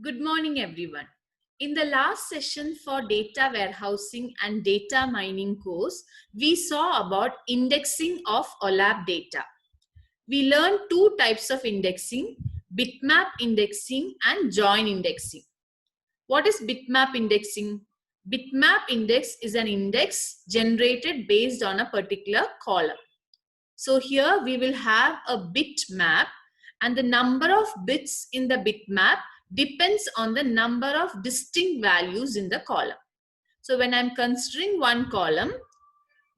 Good morning, everyone. In the last session for data warehousing and data mining course, we saw about indexing of OLAP data. We learned two types of indexing, bitmap indexing and join indexing. What is bitmap indexing? Bitmap index is an index generated based on a particular column. So here we will have a bitmap, and the number of bits in the bitmap depends on the number of distinct values in the column. So when I'm considering one column,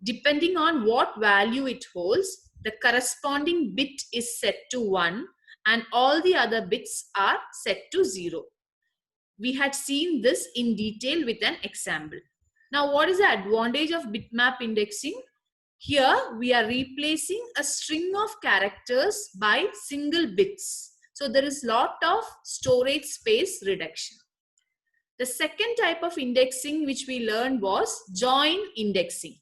depending on what value it holds, the corresponding bit is set to 1 and all the other bits are set to 0. We had seen this in detail with an example. Now, what is the advantage of bitmap indexing? Here we are replacing a string of characters by single bits. So there is lot of storage space reduction. The second type of indexing which we learned was join indexing.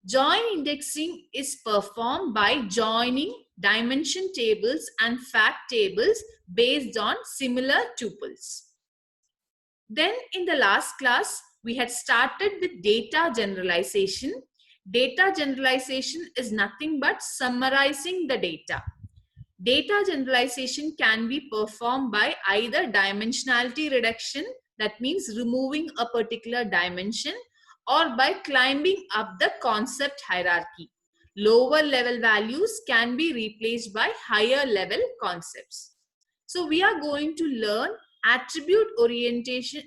Join indexing is performed by joining dimension tables and fact tables based on similar tuples. Then in the last class, we had started with data generalization. Data generalization is nothing but summarizing the data. Data generalization can be performed by either dimensionality reduction, that means removing a particular dimension, or by climbing up the concept hierarchy. Lower level values can be replaced by higher level concepts. So we are going to learn attribute oriented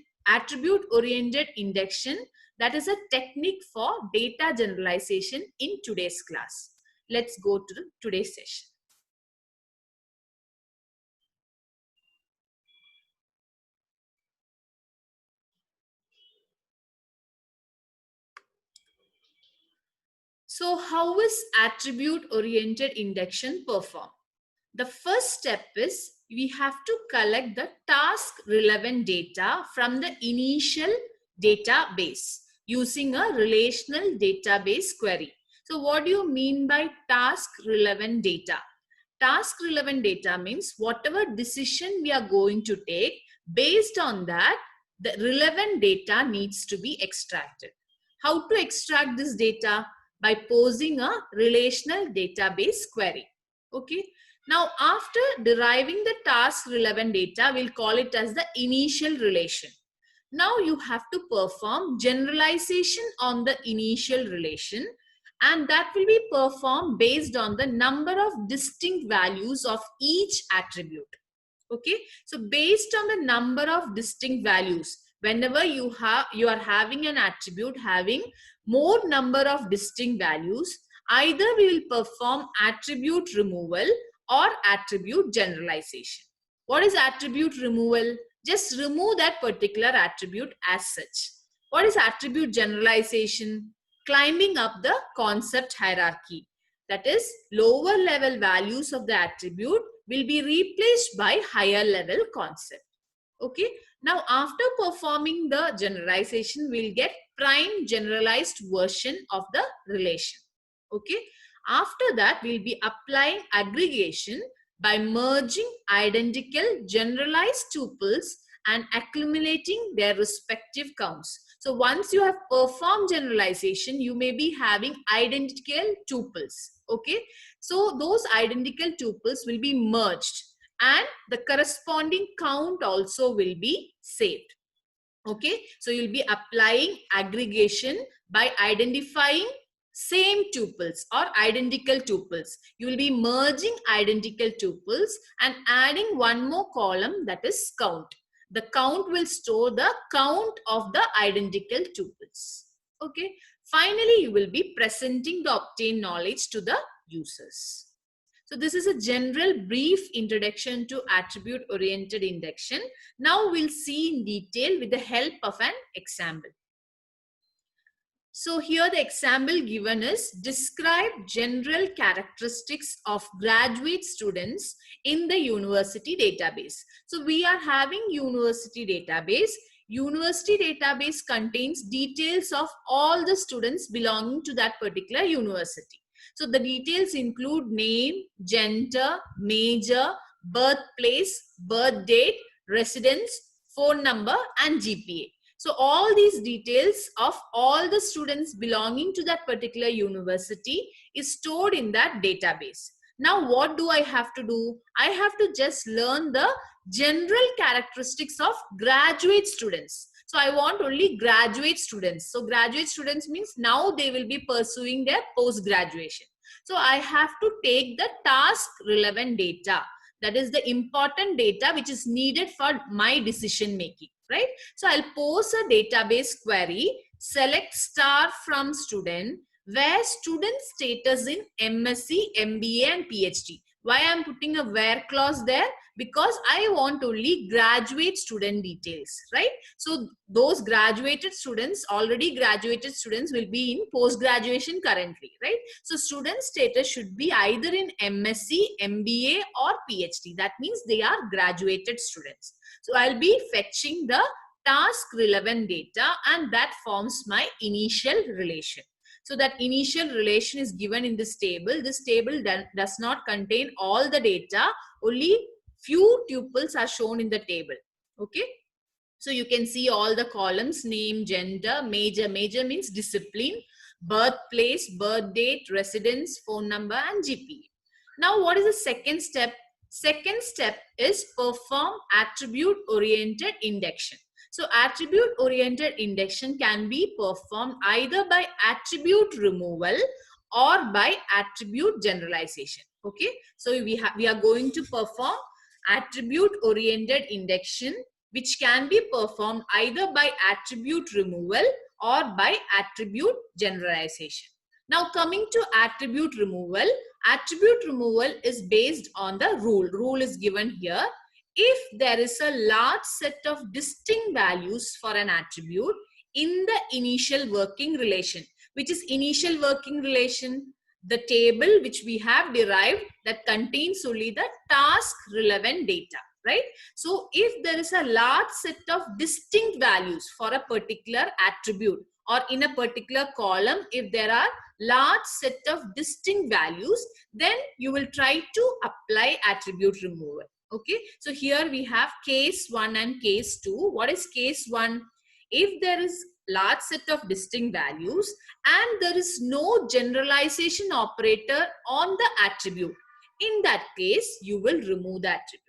indexion, that is a technique for data generalization in today's class. Let's go to today's session. So how is attribute oriented indexion performed? The first step is we have to collect the task relevant data from the initial database using a relational database query. So what do you mean by task relevant data? Task relevant data means whatever decision we are going to take, based on that, the relevant data needs to be extracted. How to extract this data? By posing a relational database query. Okay. Now, after deriving the task relevant data, we'll call it as the initial relation. Now you have to perform generalization on the initial relation, and that will be performed based on the number of distinct values of each attribute. Okay, so based on the number of distinct values, whenever you are having an attribute having more number of distinct values, either we will perform attribute removal or attribute generalization. What is attribute removal? Just remove that particular attribute as such. What is attribute generalization? Climbing up the concept hierarchy. That is, lower level values of the attribute will be replaced by higher level concept. Okay. Now, after performing the generalization, we'll get prime generalized version of the relation. Okay. After that, we'll be applying aggregation by merging identical generalized tuples and accumulating their respective counts. So once you have performed generalization, you may be having identical tuples. Okay. So those identical tuples will be merged and the corresponding count also will be saved. Okay. So you'll be applying aggregation by identifying same tuples or identical tuples. You will be merging identical tuples and adding one more column, that is count. The count will store the count of the identical tuples. Okay. Finally, you will be presenting the obtained knowledge to the users. So this is a general brief introduction to attribute oriented indexion. Now we'll see in detail with the help of an example. So here the example given is describe general characteristics of graduate students in the university database. So we are having university database. University database contains details of all the students belonging to that particular university. So the details include name, gender, major, birthplace, birth date, residence, phone number, and GPA. So all these details of all the students belonging to that particular university is stored in that database. Now, what do I have to do? I have to just learn the general characteristics of graduate students. So I want only graduate students. So graduate students means now they will be pursuing their post-graduation. So I have to take the task relevant data. That is the important data which is needed for my decision making, right? So I'll pose a database query, select star from student, where student status in MSc, MBA and PhD. Why I'm putting a where clause there? Because I want only graduate student details, right? So those graduated students, already graduated students will be in post-graduation currently, right? So student status should be either in MSc, MBA or PhD. That means they are graduated students. So I'll be fetching the task relevant data and that forms my initial relation. So that initial relation is given in this table. This table does not contain all the data. Only few tuples are shown in the table. Okay. So you can see all the columns: name, gender, major. Major means discipline, birthplace, birth date, residence, phone number, and GPA. Now, what is the second step? Second step is perform attribute-oriented indexion. So attribute-oriented indexion can be performed either by attribute removal or by attribute generalization. Okay. So we are going to perform attribute-oriented indexion, which can be performed either by attribute removal or by attribute generalization. Now coming to attribute removal is based on the rule. Rule is given here. If there is a large set of distinct values for an attribute in the initial working relation, which is initial working relation, the table which we have derived that contains only the task relevant data, right? So if there is a large set of distinct values for a particular attribute, or in a particular column, if there are large set of distinct values, then you will try to apply attribute removal. Okay, so here we have case 1 and case 2. What is case 1? If there is large set of distinct values and there is no generalization operator on the attribute, in that case you will remove the attribute.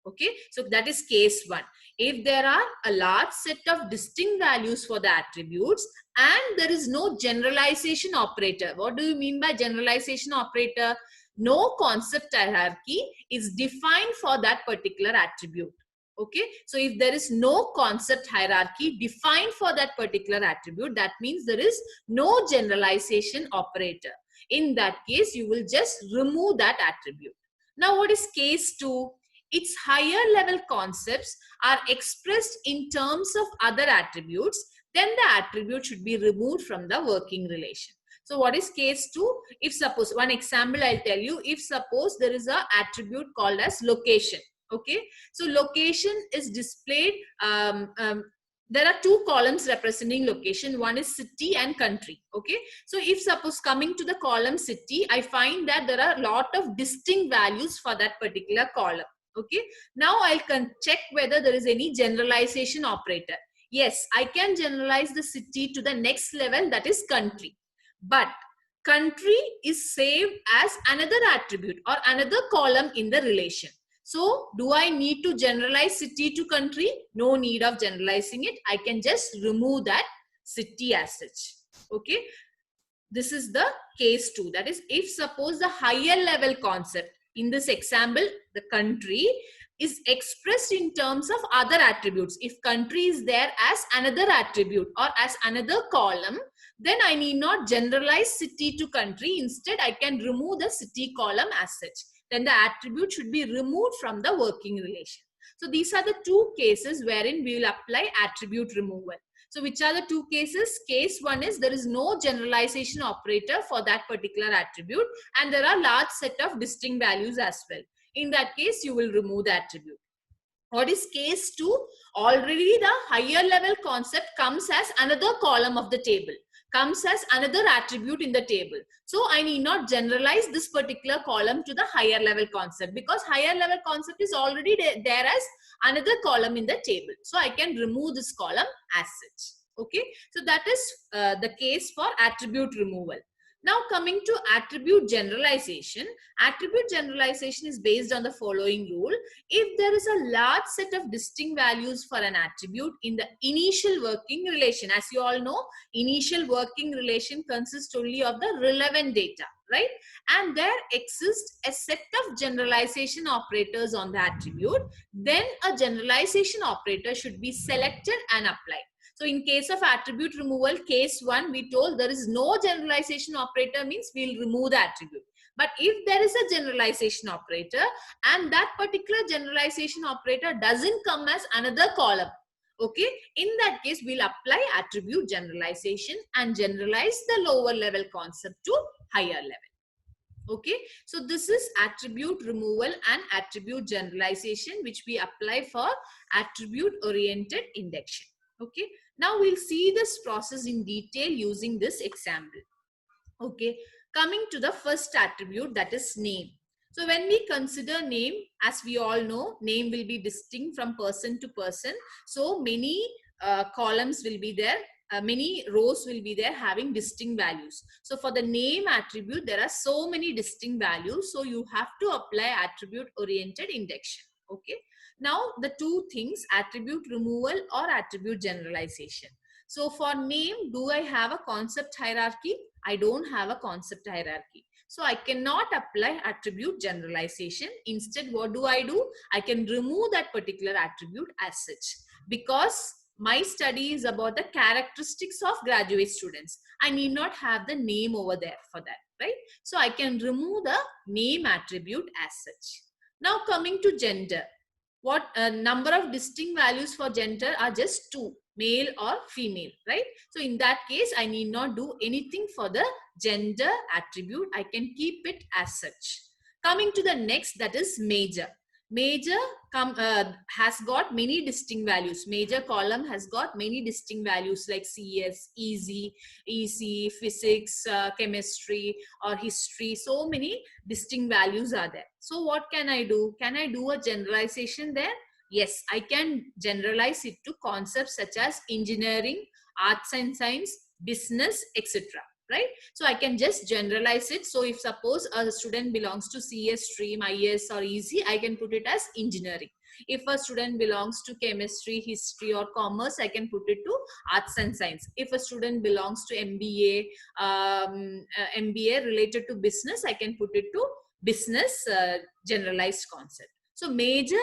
Okay, so that is case 1. If there are a large set of distinct values for the attributes and there is no generalization operator. What do you mean by generalization operator? No concept hierarchy is defined for that particular attribute. Okay, so if there is no concept hierarchy defined for that particular attribute, that means there is no generalization operator. In that case, you will just remove that attribute. Now, what is case 2? Its higher level concepts are expressed in terms of other attributes, then the attribute should be removed from the working relation. So what is case 2? If suppose, one example I'll tell you, if suppose there is an attribute called as location. Okay, so location is displayed, there are two columns representing location. One is city and country. Okay, so if suppose coming to the column city, I find that there are a lot of distinct values for that particular column. Okay, now I can check whether there is any generalization operator. Yes, I can generalize the city to the next level, that is country. But country is saved as another attribute or another column in the relation. So do I need to generalize city to country? No need of generalizing it. I can just remove that city as such. Okay. This is the case 2. That is, if suppose the higher level concept, in this example, the country is expressed in terms of other attributes. If country is there as another attribute or as another column, then I need not generalize city to country. Instead, I can remove the city column as such. Then the attribute should be removed from the working relation. So these are the two cases wherein we will apply attribute removal. So which are the two cases? Case 1 is there is no generalization operator for that particular attribute and there are large set of distinct values as well. In that case, you will remove the attribute. What is case 2? Already the higher level concept comes as another column of the table. comes as another attribute in the table. So I need not generalize this particular column to the higher level concept, because higher level concept is already there as another column in the table. So I can remove this column as such. Okay, so that is the case for attribute removal. Now coming to attribute generalization. Attribute generalization is based on the following rule. If there is a large set of distinct values for an attribute in the initial working relation, as you all know, initial working relation consists only of the relevant data, right? And there exists a set of generalization operators on the attribute, then a generalization operator should be selected and applied. So in case of attribute removal, case 1, we told there is no generalization operator, means we'll remove the attribute. But if there is a generalization operator and that particular generalization operator doesn't come as another column, okay, in that case we'll apply attribute generalization and generalize the lower level concept to higher level. Okay, so this is attribute removal and attribute generalization, which we apply for attribute oriented induction. Okay, now we'll see this process in detail using this example. Okay, coming to the first attribute, that is name. So when we consider name, as we all know, name will be distinct from person to person. So many columns will be there. Many rows will be there having distinct values. So for the name attribute, there are so many distinct values. So you have to apply attribute oriented induction. Okay. Now the two things, attribute removal or attribute generalization. So for name, do I have a concept hierarchy? I don't have a concept hierarchy. So I cannot apply attribute generalization. Instead, what do? I can remove that particular attribute as such, because my study is about the characteristics of graduate students. I need not have the name over there for that, right? So I can remove the name attribute as such. Now coming to gender. What number of distinct values for gender are just 2, male or female, right? So in that case, I need not do anything for the gender attribute. I can keep it as such. Coming to the next, that is major. Major has got many distinct values. Major column has got many distinct values like CS, EZ, EC, physics, chemistry or history. So many distinct values are there. So what can I do? Can I do a generalization there? Yes, I can generalize it to concepts such as engineering, arts and science, business, etc. Right? So I can just generalize it. So if suppose a student belongs to CS stream, IS or EZ, I can put it as engineering. If a student belongs to chemistry, history or commerce, I can put it to arts and science. If a student belongs to MBA, MBA related to business, I can put it to business generalized concept. So major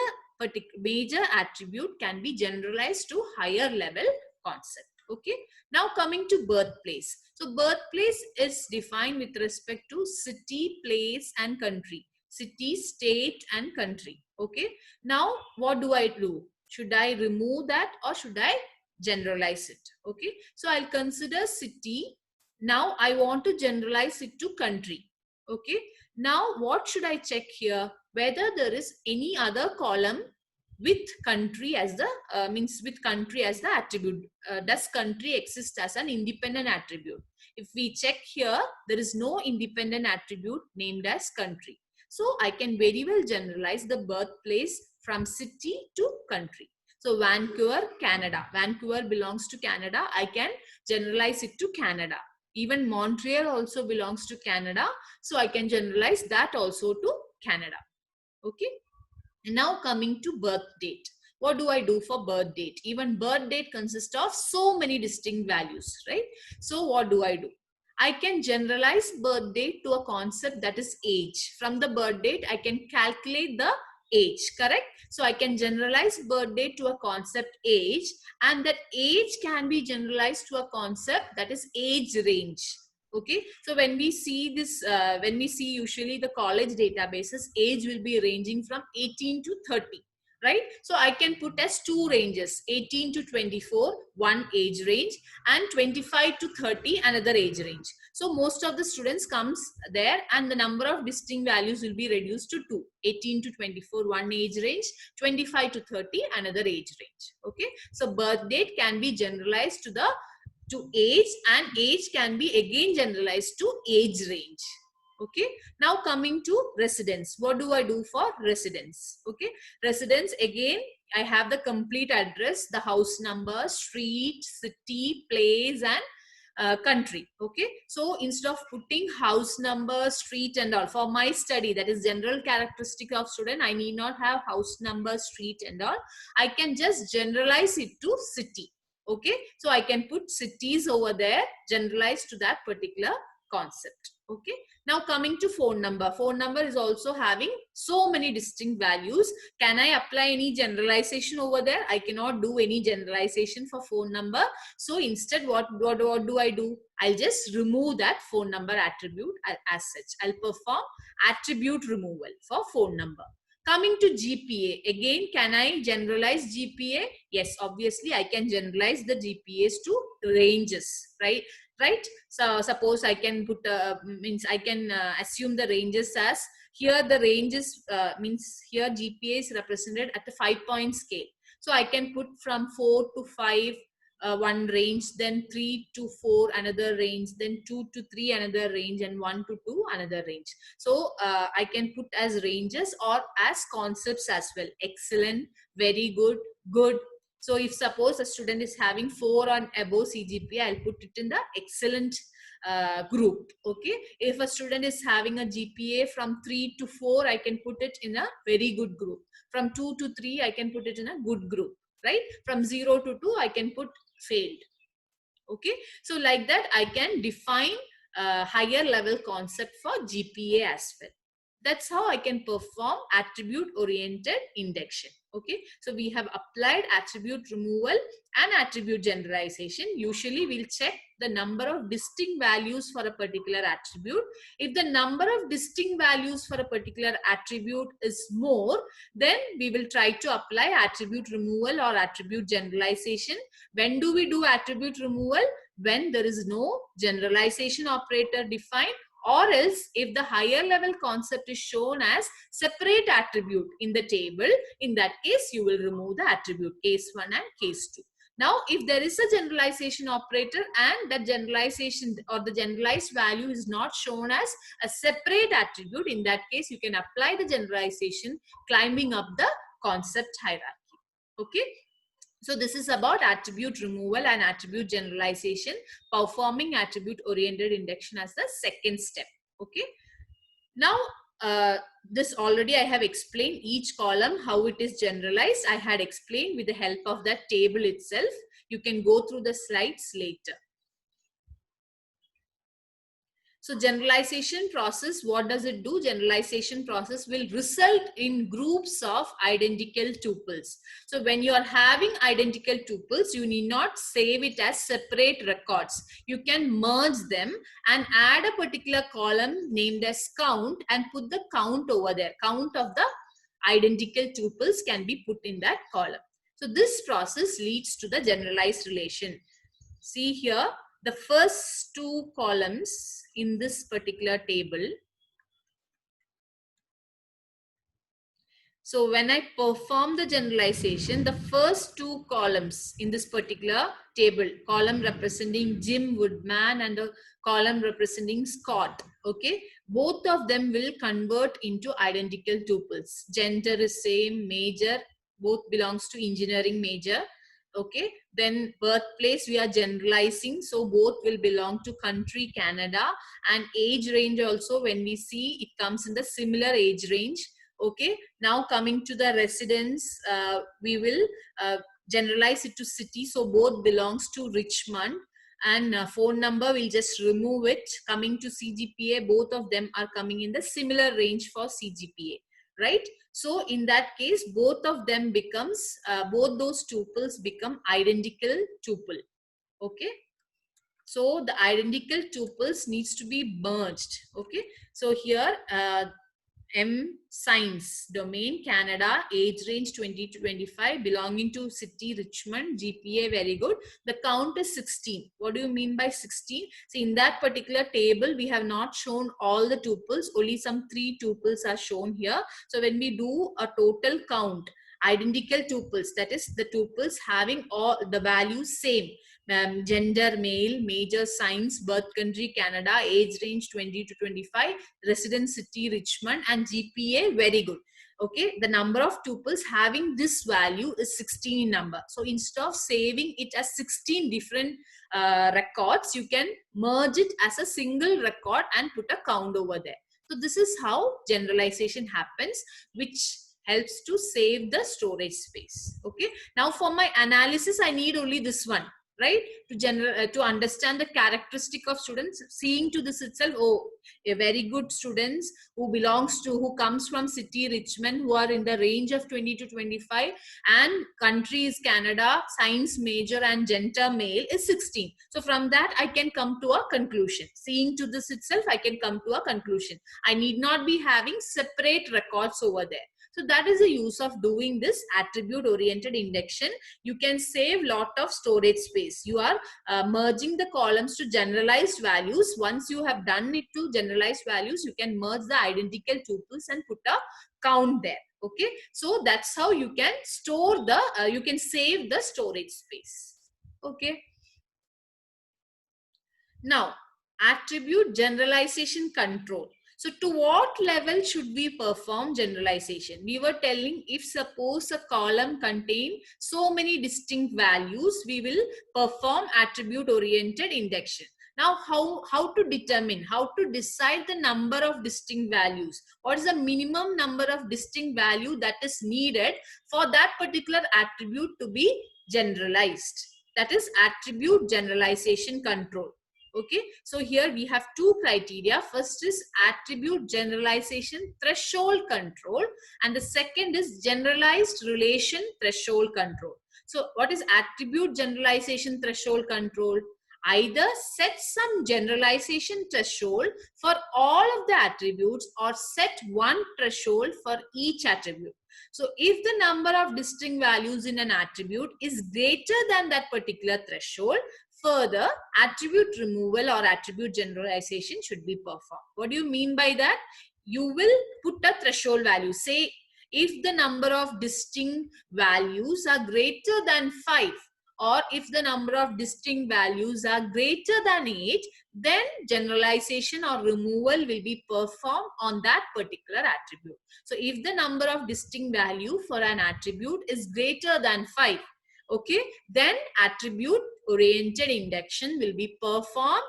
attribute can be generalized to higher level concept. Okay. Now coming to birthplace. So birthplace is defined with respect to city, place and country. City, state and country. Okay. Now what do I do? Should I remove that or should I generalize it? Okay. So I'll consider city. Now I want to generalize it to country. Okay. Now what should I check here? Whether there is any other column with country as the with country as the attribute. Does country exist as an independent attribute? If we check here, there is no independent attribute named as country. So I can very well generalize the birthplace from city to country. So Vancouver, Canada. Vancouver belongs to Canada. I can generalize it to Canada. Even Montreal also belongs to Canada. So I can generalize that also to Canada. Okay. Now coming to birth date. What do I do for birth date? Even birth date consists of so many distinct values, right? So what do? I can generalize birth date to a concept that is age. From the birth date, I can calculate the age, correct? So I can generalize birth date to a concept age, and that age can be generalized to a concept that is age range. Okay, so when we see this, when we see usually the college databases, age will be ranging from 18 to 30, right? So I can put as 2 ranges, 18 to 24, one age range, and 25 to 30, another age range. So most of the students comes there, and the number of distinct values will be reduced to 2, 18 to 24, one age range, 25 to 30, another age range. Okay, so birth date can be generalized to the to age, and age can be again generalized to age range. Okay, now coming to residence, what do I do for residence? Okay, residence, again I have the complete address, the house number, street, city, place, and country. Okay, so instead of putting house number, street, and all, for my study, that is general characteristic of student, I need not have house number, street, and all. I can just generalize it to city. Okay, so I can put cities over there, generalized to that particular concept. Okay, now coming to phone number. Phone number is also having so many distinct values. Can I apply any generalization over there? I cannot do any generalization for phone number. So instead, what do I do? I'll just remove that phone number attribute as such. I'll perform attribute removal for phone number. Coming to GPA, again, can I generalize GPA? Yes, obviously I can generalize the GPAs to ranges, right? So suppose I can put means I can assume the ranges as, here the ranges means here GPA is represented at the 5-point scale. So I can put from 4 to 5 one range, then 3 to 4 another range, then 2 to 3 another range, and 1 to 2 another range. So I can put as ranges or as concepts as well. Excellent, very good, good. So if suppose a student is having 4 or above CGPA, I'll put it in the excellent group. Okay, if a student is having a GPA from 3 to 4, I can put it in a very good group. From 2 to 3, I can put it in a good group, right? From 0 to 2, I can put failed. Okay, so like that I can define a higher level concept for GPA as well. That's how I can perform attribute oriented induction. Okay, so we have applied attribute removal and attribute generalization. Usually we'll check the number of distinct values for a particular attribute. If the number of distinct values for a particular attribute is more, then we will try to apply attribute removal or attribute generalization. When do we do attribute removal? When there is no generalization operator defined, or else if the higher level concept is shown as separate attribute in the table, in that case you will remove the attribute case 1 and case 2. Now if there is a generalization operator and that generalization or the generalized value is not shown as a separate attribute, in that case you can apply the generalization climbing up the concept hierarchy. Okay, so this is about attribute removal and attribute generalization, performing attribute oriented induction as the second step. Okay, now this already I have explained each column how it is generalized. I had explained with the help of that table itself. You can go through the slides later. So generalization process, what does it do? Generalization process will result in groups of identical tuples. So when you are having identical tuples, you need not save it as separate records. You can merge them and add a particular column named as count and put the count over there. Count of the identical tuples can be put in that column. So this process leads to the generalized relation. See here, the first 2 columns in this particular table. So when I perform the generalization, the first 2 columns in this particular table, column representing Jim Woodman and a column representing Scott, okay, both of them will convert into identical tuples. Gender is same, major, both belongs to engineering major. Okay, then birthplace we are generalizing, so both will belong to country Canada, and age range also when we see it comes in the similar age range. Okay, now coming to the residence, we will generalize it to city, so both belongs to Richmond, and phone number we'll just remove it. Coming to CGPA, both of them are coming in the similar range for CGPA, right? So in that case, both of them becomes, both those tuples become identical tuple. Okay. So the identical tuples needs to be merged. Okay. So here, M Science, domain Canada, age range 20 to 25, belonging to city Richmond, GPA very good. The count is 16. What do you mean by 16? So in that particular table, we have not shown all the tuples, only some 3 tuples are shown here. So when we do a total count, identical tuples, that is the tuples having all the values same. Gender male, major signs, birth country Canada, age range 20 to 25, residence city Richmond, and GPA very good. Okay, the number of tuples having this value is 16 in number. So instead of saving it as 16 different records, you can merge it as a single record and put a count over there. So this is how generalization happens, which helps to save the storage space. Okay, now for my analysis I need only this one, right, to understand the characteristic of students. Seeing to this itself, oh, a very good students who comes from city Richmond, who are in the range of 20 to 25, and country is Canada, science major and gender male is 16. So from that I can come to a conclusion. Seeing to this itself, I can come to a conclusion. I need not be having separate records over there. So that is the use of doing this attribute oriented indexion. You can save lot of storage space. You are merging the columns to generalized values. Once you have done it to generalized values, you can merge the identical tuples and put a count there. Okay, so that's how you can store the you can save the storage space. Okay, now attribute generalization control. So to what level should we perform generalization? We were telling, if suppose a column contain so many distinct values, we will perform attribute oriented indexion. Now how to determine, how to decide the number of distinct values? What is the minimum number of distinct value that is needed for that particular attribute to be generalized? That is attribute generalization control. Okay, so here we have two criteria. First is attribute generalization threshold control, and the second is generalized relation threshold control. So what is attribute generalization threshold control? Either set some generalization threshold for all of the attributes or set one threshold for each attribute. So if the number of distinct values in an attribute is greater than that particular threshold, further attribute removal or attribute generalization should be performed. What do you mean by that? You will put a threshold value. Say if the number of distinct values are greater than 5, or if the number of distinct values are greater than 8, then generalization or removal will be performed on that particular attribute. So if the number of distinct value for an attribute is greater than 5, okay, then attribute oriented indexion will be performed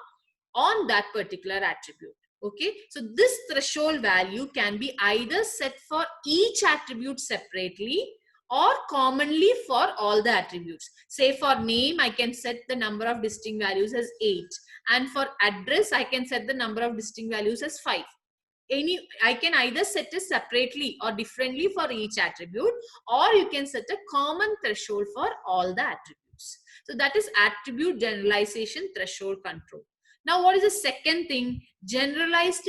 on that particular attribute. Okay, so this threshold value can be either set for each attribute separately or commonly for all the attributes. Say for name, I can set the number of distinct values as 8, and for address I can set the number of distinct values as 5. I can either set it separately or differently for each attribute, or you can set a common threshold for all the attributes. So that is attribute generalization threshold control. Now what is the second thing? Generalized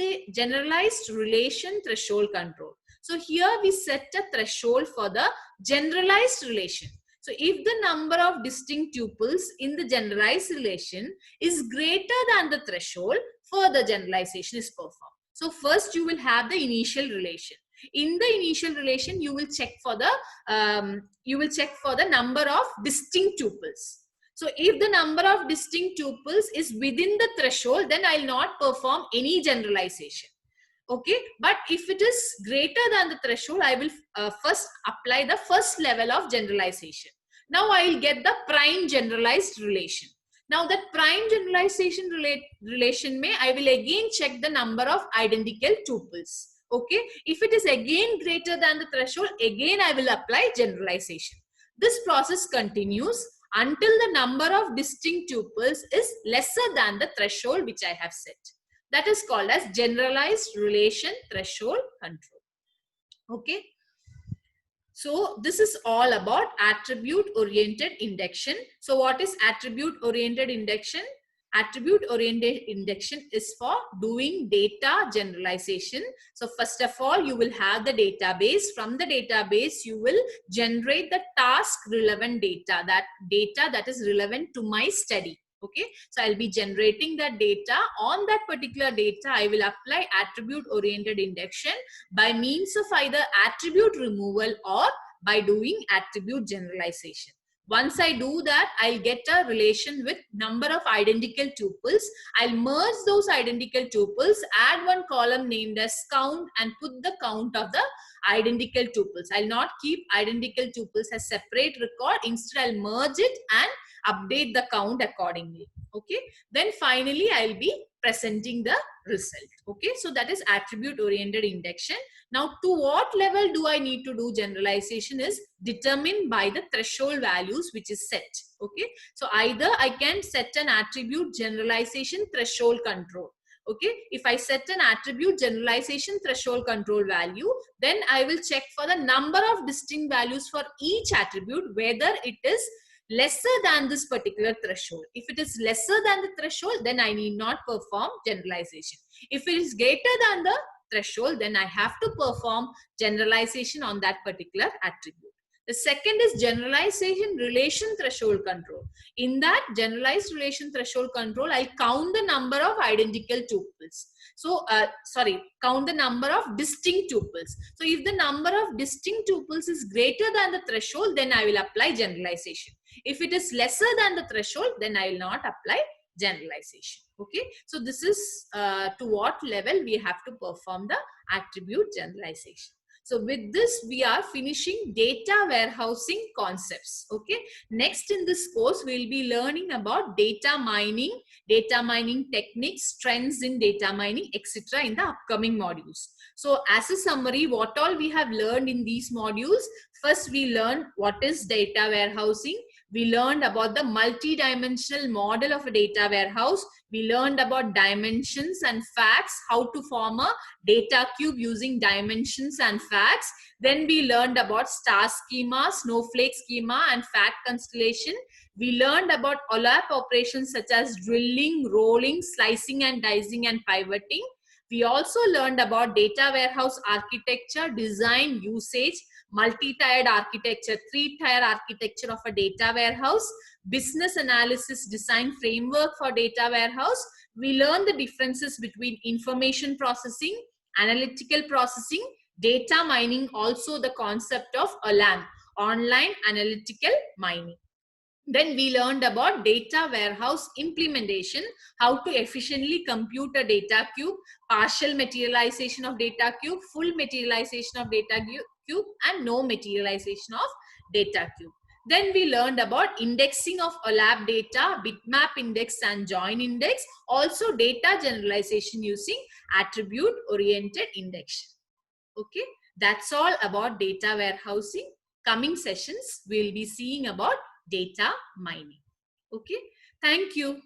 relation threshold control. So here we set a threshold for the generalized relation. So if the number of distinct tuples in the generalized relation is greater than the threshold, further generalization is performed. So first you will have the initial relation. In the initial relation, you will check for the number of distinct tuples. So if the number of distinct tuples is within the threshold, then I will not perform any generalization. Okay, but if it is greater than the threshold, I will first apply the first level of generalization. Now I will get the prime generalized relation. Now that prime generalization relation I will again check the number of identical tuples. Okay, if it is again greater than the threshold, again I will apply generalization. This process continues until the number of distinct tuples is lesser than the threshold which I have set. That is called as generalized relation threshold control. Okay. So this is all about attribute oriented indexion. So what is attribute oriented indexion? Attribute oriented indexion is for doing data generalization. So first of all, you will have the database. From the database, you will generate the task relevant data, that is relevant to my study. Okay, so I'll be generating that data. On that particular data, I will apply attribute oriented indexion by means of either attribute removal or by doing attribute generalization. Once I do that, I'll get a relation with number of identical tuples. I'll merge those identical tuples, add one column named as count, and put the count of the identical tuples. I'll not keep identical tuples as separate record. Instead, I'll merge it and update the count accordingly. Okay. Then finally, I'll be presenting the result. Okay. So that is attribute oriented induction. Now, to what level do I need to do generalization is determined by the threshold values which is set. Okay. So either I can set an attribute generalization threshold control. Okay. If I set an attribute generalization threshold control value, then I will check for the number of distinct values for each attribute, whether it is lesser than this particular threshold. If it is lesser than the threshold, then I need not perform generalization. If it is greater than the threshold, then I have to perform generalization on that particular attribute. The second is generalization relation threshold control. In that generalized relation threshold control, I count the number of identical tuples. So, count the number of distinct tuples. So, if the number of distinct tuples is greater than the threshold, then I will apply generalization. If it is lesser than the threshold, then I will not apply generalization. Okay. So, this is to what level we have to perform the attribute generalization. So with this, we are finishing data warehousing concepts. Okay. Next in this course, we'll be learning about data mining techniques, trends in data mining, etc. in the upcoming modules. So as a summary, what all we have learned in these modules, first we learned what is data warehousing. We learned about the multi-dimensional model of a data warehouse. We learned about dimensions and facts, how to form a data cube using dimensions and facts. Then we learned about star schema, snowflake schema, and fact constellation. We learned about OLAP operations such as drilling, rolling, slicing and dicing, and pivoting. We also learned about data warehouse architecture, design, usage, multi-tiered architecture, 3-tier architecture of a data warehouse, business analysis design framework for data warehouse. We learn the differences between information processing, analytical processing, data mining, also the concept of OLAM, online analytical mining. Then we learned about data warehouse implementation, how to efficiently compute a data cube, partial materialization of data cube, full materialization of data cube, and no materialization of data cube. Then we learned about indexing of OLAP data, bitmap index and join index, also data generalization using attribute oriented induction. Okay, that's all about data warehousing. Coming sessions, we'll be seeing about data mining. Okay, thank you.